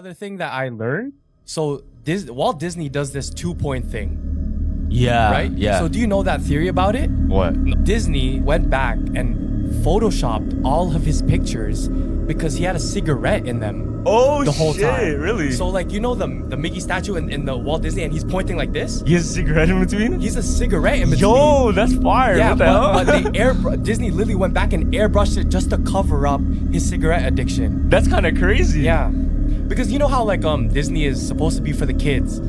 other thing that I learned, so Walt Disney does this 2-point thing. Yeah. Right? Yeah. So do you know that theory about it? What? Disney went back and photoshopped all of his pictures because he had a cigarette in them. Oh, the whole shit, time. Really? So like, you know the Mickey statue in the Walt Disney, and he's pointing like this? He has a cigarette in between? He's a cigarette in between. Yo, that's fire. Yeah, what the hell? but Disney literally went back and airbrushed it just to cover up his cigarette addiction. That's kind of crazy. Yeah. Because you know how like Disney is supposed to be for the kids.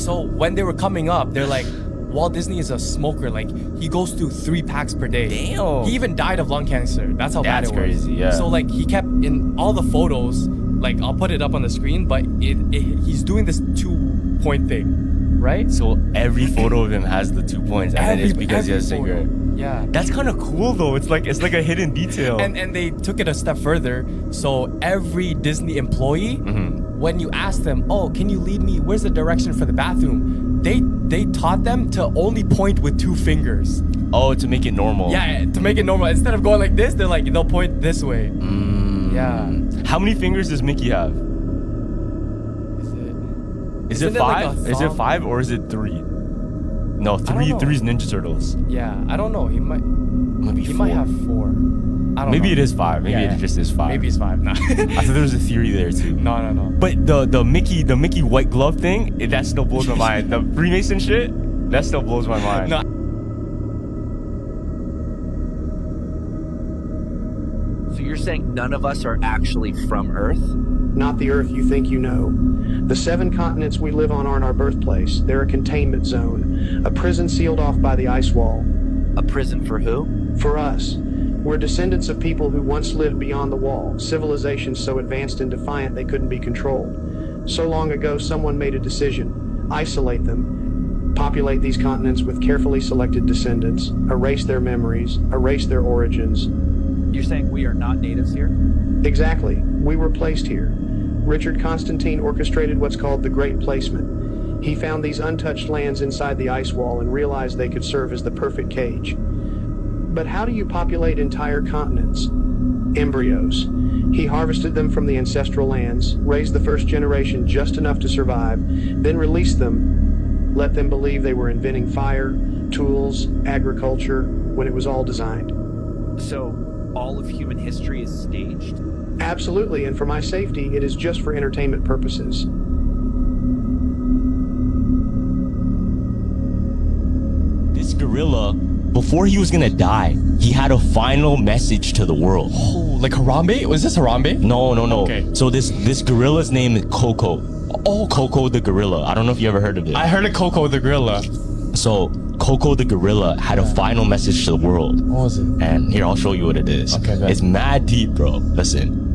So when they were coming up, they're like, Walt Disney is a smoker. Like, he goes through 3 packs per day. Damn. He even died of lung cancer. That's how bad it was. That's crazy, yeah. So like, he kept in all the photos, like I'll put it up on the screen, but he's doing this 2-point thing, right? So every photo of him has the 2 points, and it's because he has a cigarette. Yeah. That's kind of cool though. It's like a hidden detail. And they took it a step further. So every Disney employee, when you ask them, oh, can you lead me? Where's the direction for the bathroom? They taught them to only point with 2 fingers. Oh, to make it normal. Yeah, to make it normal. Instead of going like this, they'll point this way. Yeah. How many fingers does Mickey have? Is it 5? Is it 5 or is it 3? No, 3 is Ninja Turtles. Yeah, I don't know. He might have 4. I don't Maybe know. It is 5. Maybe it just is 5. Maybe it's 5. No. I thought there was a theory there too. No. But the Mickey white glove thing, that still blows my mind. The Freemason shit, that still blows my mind. No. So you're saying none of us are actually from Earth? Not the Earth you think you know. The 7 continents we live on aren't our birthplace. They're a containment zone, a prison sealed off by the ice wall. A prison for who? For us. We're descendants of people who once lived beyond the wall, civilizations so advanced and defiant they couldn't be controlled. So long ago, someone made a decision. Isolate them, populate these continents with carefully selected descendants, erase their memories, erase their origins. You're saying we are not natives here? Exactly. We were placed here. Richard Constantine orchestrated what's called the Great Placement. He found these untouched lands inside the ice wall and realized they could serve as the perfect cage. But how do you populate entire continents? Embryos. He harvested them from the ancestral lands, raised the first generation just enough to survive, then released them, let them believe they were inventing fire, tools, agriculture, when it was all designed. So, all of human history is staged? Absolutely, and for my safety, it is just for entertainment purposes. This gorilla, before he was gonna die, he had a final message to the world. Oh, like Harambe? Was this Harambe? No. Okay. So this gorilla's name is Coco. Oh, Coco the gorilla. I don't know if you ever heard of it. I heard of Coco the gorilla. So Coco the gorilla had a final message to the world. What was it? And here, I'll show you what it is. Okay, good. It's mad deep, bro. Listen.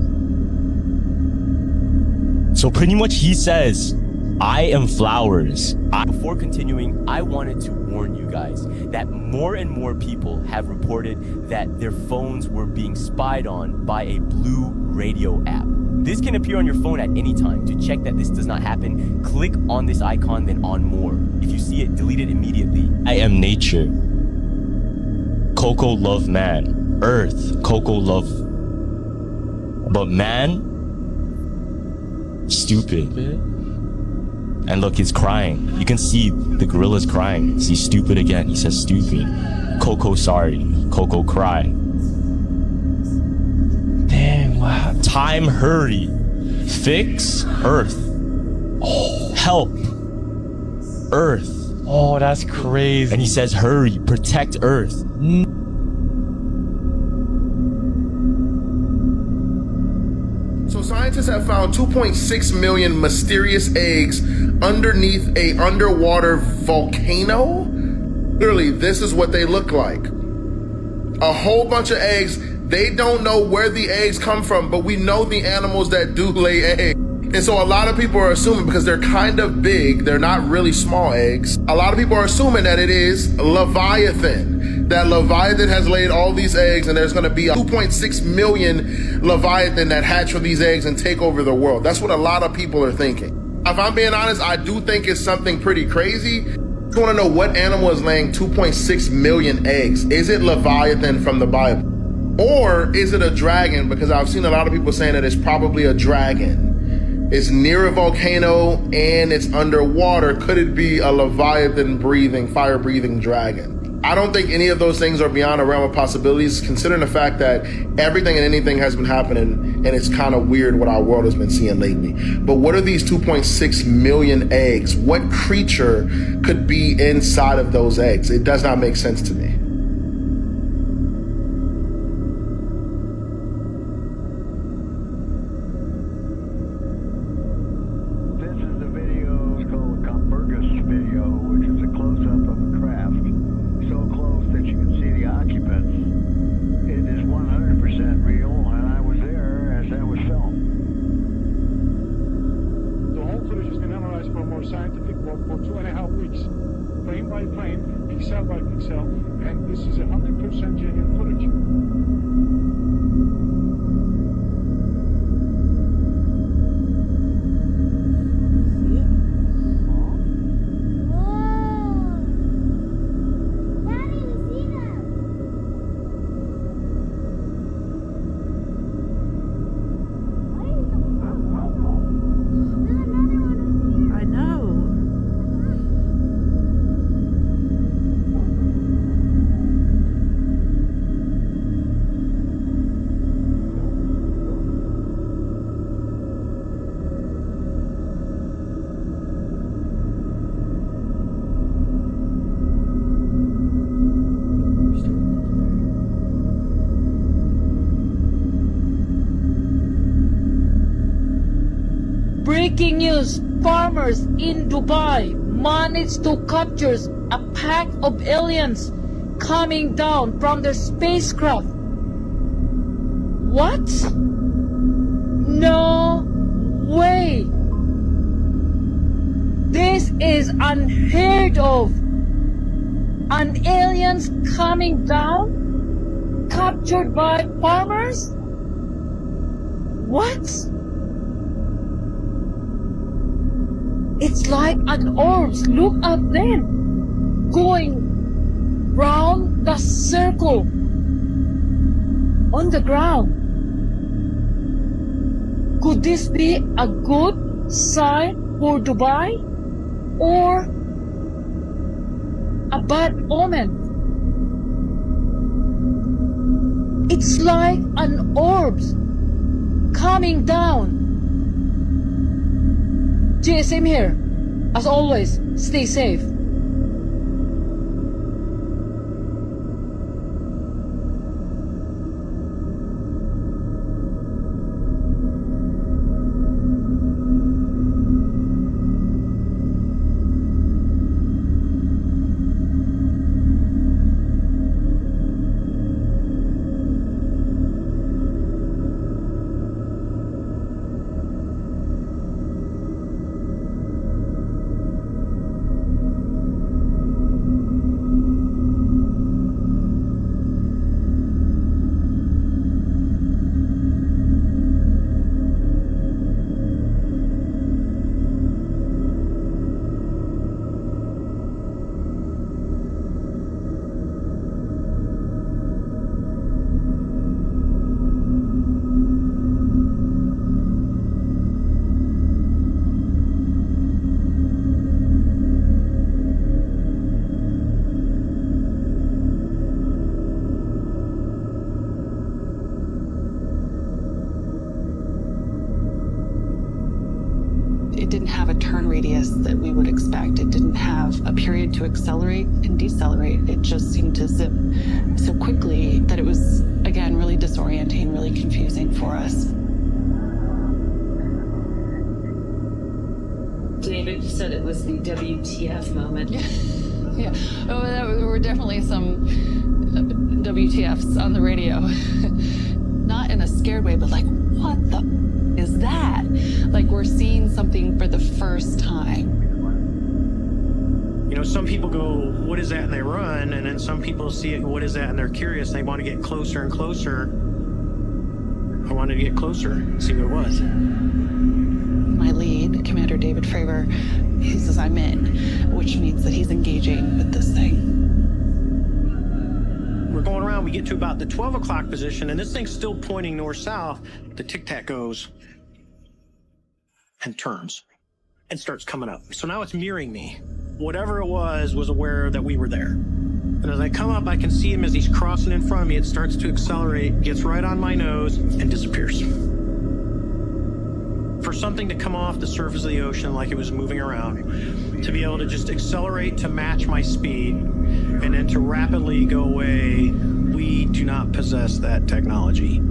So pretty much he says, I am flowers. Before continuing, I wanted to warn you guys that more and more people have reported that their phones were being spied on by a blue radio app. This can appear on your phone at any time. To check that this does not happen, click on this icon, then on more. If you see it, delete it immediately. I am nature. Coco love man. Earth, Coco love. But man, stupid. And look, he's crying. You can see the gorilla's crying. See, stupid again. He says stupid. Coco sorry. Coco cry. Damn, wow. Time hurry. Fix Earth. Oh, help Earth. Oh, that's crazy. And he says hurry. Protect Earth. So scientists have found 2.6 million mysterious eggs underneath a underwater volcano. Literally, this is what they look like. A whole bunch of eggs. They don't know where the eggs come from, but we know the animals that do lay eggs. And so a lot of people are assuming, because they're kind of big, they're not really small eggs, a lot of people are assuming that it is Leviathan. That Leviathan has laid all these eggs, and there's going to be a 2.6 million Leviathan that hatch from these eggs and take over the world. That's what a lot of people are thinking. If I'm being honest, I do think it's something pretty crazy. I just want to know, what animal is laying 2.6 million eggs? Is it Leviathan from the Bible? Or is it a dragon? Because I've seen a lot of people saying that it's probably a dragon. It's near a volcano and it's underwater. Could it be a Leviathan breathing, fire breathing dragon? I don't think any of those things are beyond a realm of possibilities, considering the fact that everything and anything has been happening, and it's kind of weird what our world has been seeing lately. But what are these 2.6 million eggs? What creature could be inside of those eggs? It does not make sense to me. Scientific work for 2.5 weeks, frame by frame, pixel by pixel, and this is 100% genuine footage. Breaking news, farmers in Dubai managed to capture a pack of aliens coming down from their spacecraft. What? No way! This is unheard of! An aliens coming down? Captured by farmers? What? It's like an orb. Look at them going round the circle on the ground. Could this be a good sign for Dubai or a bad omen? It's like an orb coming down. GSM here. As always, stay safe. It didn't have a turn radius that we would expect. It didn't have a period to accelerate and decelerate. It just seemed to zip so quickly that it was, again, really disorienting, really confusing for us. David said it was the WTF moment. Yeah. Oh, there were definitely some WTFs on the radio. Not in a scared way, but like, what the is that? Like we're seeing something for the first time. You know, some people go, what is that? And they run. And then some people see it, what is that? And they're curious. They want to get closer and closer. I wanted to get closer and see what it was. My lead, Commander David Fravor, he says I'm in, which means that he's engaging with this thing. We're going around, we get to about the 12 o'clock position, and this thing's still pointing north-south. The tic-tac goes. and turns and starts coming up. So now it's mirroring me. Whatever it was aware that we were there. And as I come up, I can see him as he's crossing in front of me. It starts to accelerate, gets right on my nose, and disappears. For something to come off the surface of the ocean like it was moving around, to be able to just accelerate to match my speed, and then to rapidly go away, we do not possess that technology.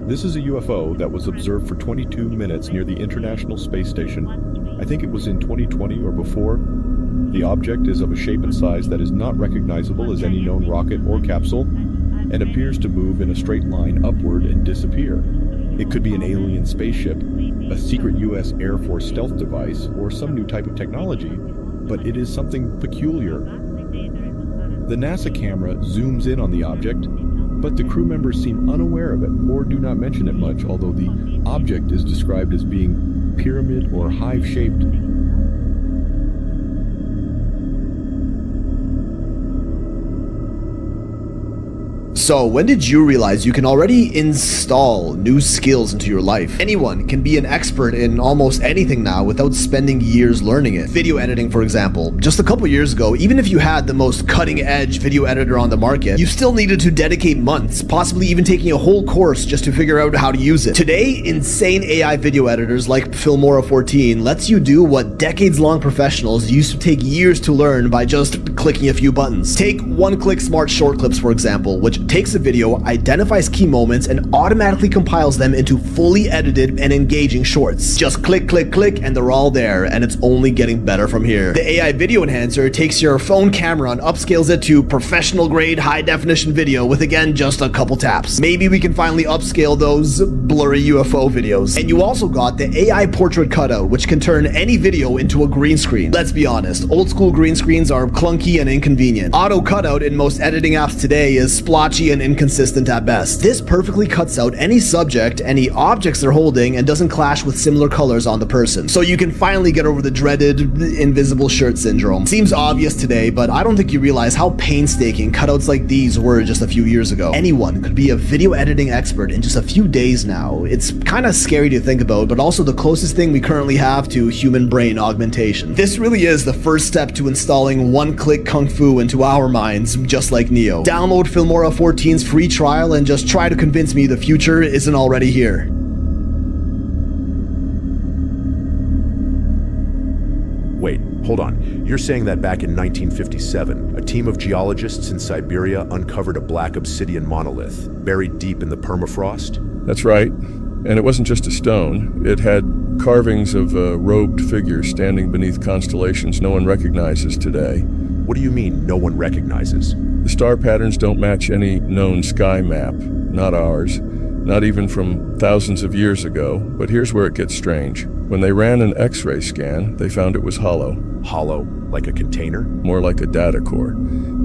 This is a UFO that was observed for 22 minutes near the International Space Station. I think it was in 2020 or before. The object is of a shape and size that is not recognizable as any known rocket or capsule, and appears to move in a straight line upward and disappear. It could be an alien spaceship, a secret US Air Force stealth device, or some new type of technology, but it is something peculiar. The NASA camera zooms in on the object, but the crew members seem unaware of it or do not mention it much, although the object is described as being pyramid or hive-shaped. So, when did you realize you can already install new skills into your life? Anyone can be an expert in almost anything now without spending years learning it. Video editing, for example. Just a couple years ago, even if you had the most cutting-edge video editor on the market, you still needed to dedicate months, possibly even taking a whole course just to figure out how to use it. Today, insane AI video editors like Filmora 14 lets you do what decades-long professionals used to take years to learn by just clicking a few buttons. Take one-click smart short clips, for example, which takes a video, identifies key moments, and automatically compiles them into fully edited and engaging shorts. Just click, click, click, and they're all there, and it's only getting better from here. The AI Video Enhancer takes your phone camera and upscales it to professional-grade, high-definition video with, again, just a couple taps. Maybe we can finally upscale those blurry UFO videos. And you also got the AI Portrait Cutout, which can turn any video into a green screen. Let's be honest, old-school green screens are clunky and inconvenient. Auto Cutout in most editing apps today is splotchy and inconsistent at best. This perfectly cuts out any subject, any objects they're holding, and doesn't clash with similar colors on the person. So you can finally get over the dreaded invisible shirt syndrome. Seems obvious today, but I don't think you realize how painstaking cutouts like these were just a few years ago. Anyone could be a video editing expert in just a few days now. It's kind of scary to think about, but also the closest thing we currently have to human brain augmentation. This really is the first step to installing one-click kung fu into our minds, just like Neo. Download Filmora 14's free trial and just try to convince me the future isn't already here. Wait, hold on. You're saying that back in 1957, a team of geologists in Siberia uncovered a black obsidian monolith buried deep in the permafrost? That's right. And it wasn't just a stone. It had carvings of robed figures standing beneath constellations no one recognizes today. What do you mean, no one recognizes? The star patterns don't match any known sky map, not ours, not even from thousands of years ago. But here's where it gets strange. When they ran an X-ray scan, they found it was hollow. Hollow? Like a container? More like a data core.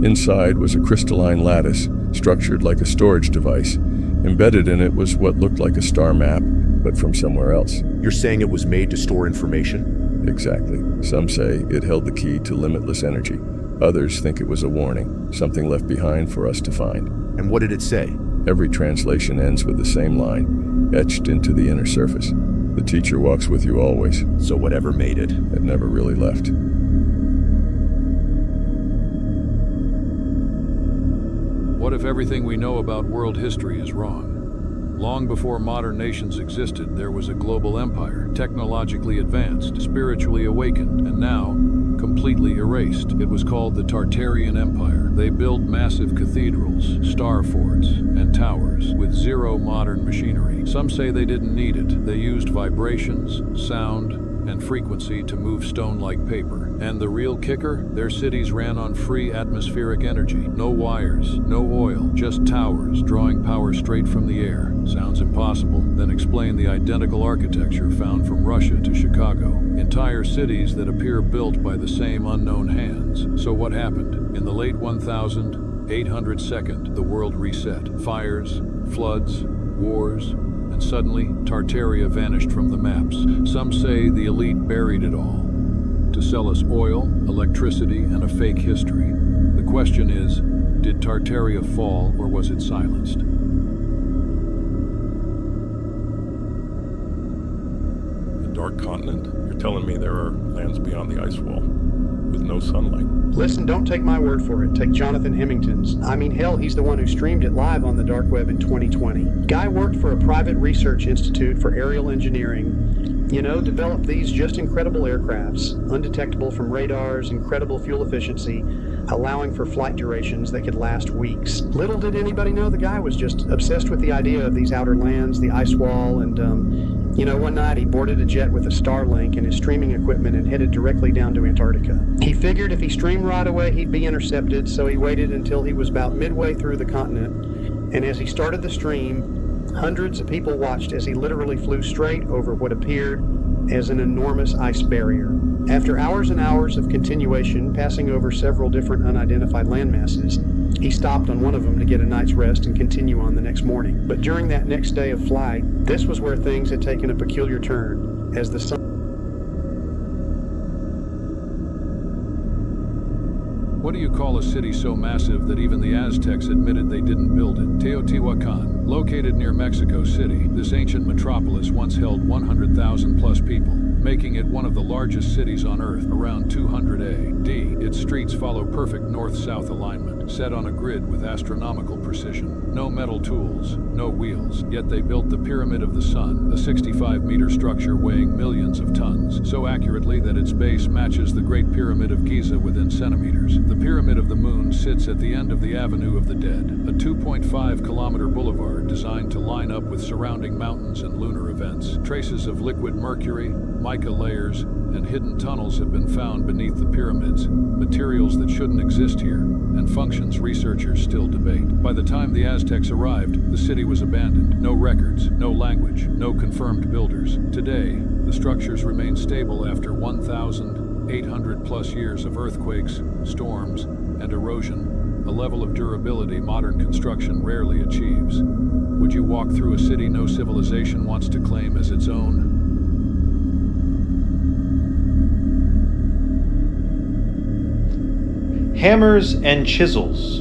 Inside was a crystalline lattice, structured like a storage device. Embedded in it was what looked like a star map, but from somewhere else. You're saying it was made to store information? Exactly. Some say it held the key to limitless energy. Others think it was a warning, something left behind for us to find. And what did it say? Every translation ends with the same line, etched into the inner surface. The teacher walks with you always. So whatever made it? It never really left. What if everything we know about world history is wrong? Long before modern nations existed, there was a global empire, technologically advanced, spiritually awakened, and now completely erased. It was called the Tartarian Empire. They built massive cathedrals, star forts, and towers with zero modern machinery. Some say they didn't need it. They used vibrations, sound, and frequency to move stone like paper. And the real kicker? Their cities ran on free atmospheric energy. No wires, no oil, just towers drawing power straight from the air. Sounds impossible? Then explain the identical architecture found from Russia to Chicago. Entire cities that appear built by the same unknown hands. So what happened? In the late 1802nd, the world reset. Fires, floods, wars, and suddenly Tartaria vanished from the maps. Some say the elite buried it all to sell us oil, electricity, and a fake history. The question is, did Tartaria fall or was it silenced? The Dark Continent? You're telling me there are lands beyond the ice wall with no sunlight? Listen, don't take my word for it. Take Jonathan Hemington's. I mean, hell, he's the one who streamed it live on the dark web in 2020. Guy worked for a private research institute for aerial engineering. You know, developed these just incredible aircrafts, undetectable from radars, incredible fuel efficiency, allowing for flight durations that could last weeks. Little did anybody know the guy was just obsessed with the idea of these outer lands, the ice wall, and you know, one night he boarded a jet with a Starlink and his streaming equipment and headed directly down to Antarctica. He figured if he streamed right away, he'd be intercepted, so he waited until he was about midway through the continent. And as he started the stream, hundreds of people watched as he literally flew straight over what appeared as an enormous ice barrier. After hours and hours of continuation, passing over several different unidentified landmasses, he stopped on one of them to get a night's rest and continue on the next morning. But during that next day of flight, this was where things had taken a peculiar turn, as the sun... What do you call a city so massive that even the Aztecs admitted they didn't build it? Teotihuacan, located near Mexico City, this ancient metropolis once held 100,000 plus people, making it one of the largest cities on Earth around 200 AD. Its streets follow perfect north-south alignment, set on a grid with astronomical precision. No metal tools, no wheels, yet they built the Pyramid of the Sun, a 65-meter structure weighing millions of tons, so accurately that its base matches the Great Pyramid of Giza within centimeters. The Pyramid of the Moon sits at the end of the Avenue of the Dead, a 2.5-kilometer boulevard designed to line up with surrounding mountains and lunar events. Traces of liquid mercury, mica layers, and hidden tunnels have been found beneath the pyramids, materials that shouldn't exist here, and functions researchers still debate. By the time the Aztecs arrived, the city was abandoned. No records, no language, no confirmed builders. Today, the structures remain stable after 1,800 plus years of earthquakes, storms, and erosion, a level of durability modern construction rarely achieves. Would you walk through a city no civilization wants to claim as its own? Hammers and chisels.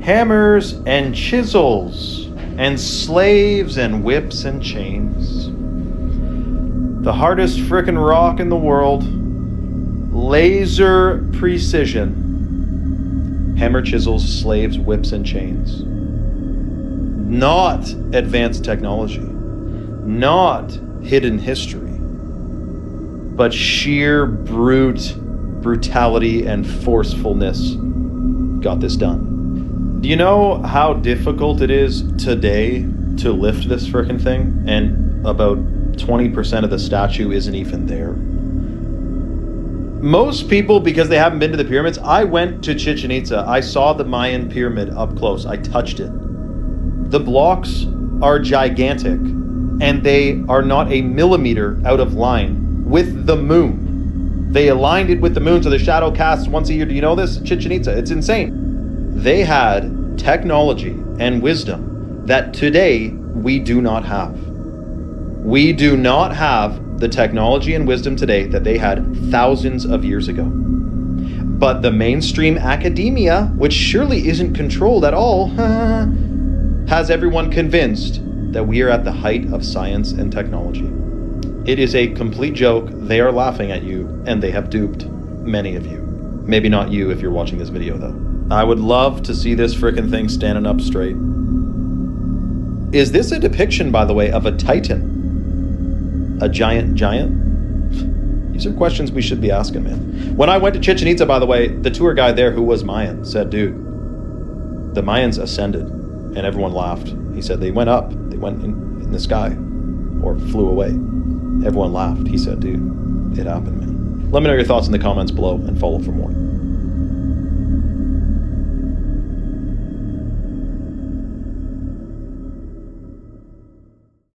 Hammers and chisels, and slaves and whips and chains. The hardest frickin' rock in the world. Laser precision. Hammer, chisels, slaves, whips, and chains. Not advanced technology. Not hidden history. But sheer brutality and forcefulness got this done. Do you know how difficult it is today to lift this frickin' thing? And about 20% of the statue isn't even there. Most people, because they haven't been to the pyramids, I went to Chichen Itza. I saw the Mayan pyramid up close. I touched it. The blocks are gigantic, and they are not a millimeter out of line with the moon. They aligned it with the moon, so the shadow casts once a year. Do you know this? Chichen Itza. It's insane. They had technology and wisdom that today we do not have. We do not have the technology and wisdom today that they had thousands of years ago. But the mainstream academia, which surely isn't controlled at all, has everyone convinced that we are at the height of science and technology. It is a complete joke. They are laughing at you, and they have duped many of you. Maybe not you if you're watching this video, though. I would love to see this frickin' thing standing up straight. Is this a depiction, by the way, of a titan? A giant? These are questions we should be asking, man. When I went to Chichen Itza, by the way, the tour guide there, who was Mayan, said, dude, the Mayans ascended, and everyone laughed. He said they went up, they went in the sky, or flew away. Everyone laughed. He said, dude, it happened, man. Let me know your thoughts in the comments below and follow for more.